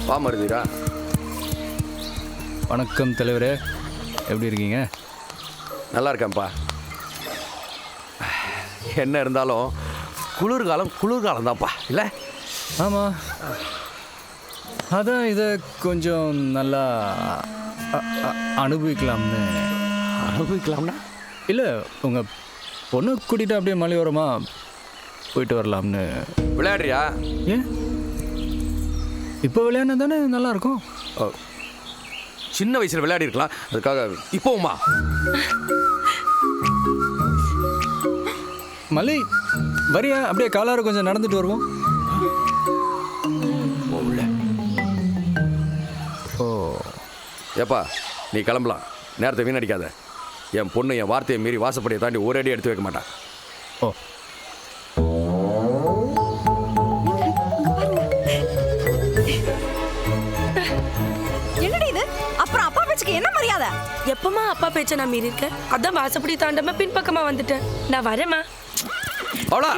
வா மருதீரா. வணக்கம் தலைவரே, எப்படி இருக்கீங்க? நல்லா இருக்கேன்ப்பா. என்ன இருந்தாலும் குளிர்காலம் தான்ப்பா இல்லை? ஆமாம், அதான் இதை கொஞ்சம் நல்லா அனுபவிக்கலாம்னு. அனுபவிக்கலாம்னா? இல்லை, உங்கள் பொண்ணு கூட்டிகிட்டு அப்படியே மலையோரமாக போயிட்டு வரலாம்னு. விளையாடுறியா? ஏன், இப்போ விளையாடினா தானே நல்லாயிருக்கும். சின்ன வயசில் விளையாடி இருக்கலாம், அதுக்காக இப்போவுமா? மலை வரியா, அப்படியே காலார கொஞ்சம் நடந்துட்டு வருவோம். ஓ ஏப்பா, நீ கிளம்பலாம். நேரத்தை வீணடிக்காத. என் பொண்ணு என் வார்த்தையை மீறி வாசப்படியை தாண்டி ஒரு அடி எடுத்து வைக்க மாட்டான். ஓ என்னடி இது? அப்புறம் அப்பா பேச்சுக்கு என்ன மரியாதை? எப்பமா அப்பா பேச்ச நான் மீறி இருக்கேன்? அதான் வாசப்படி தாண்டாம பின்பக்கமா வந்துட்டேன். நான் வரேம்மா. அவளா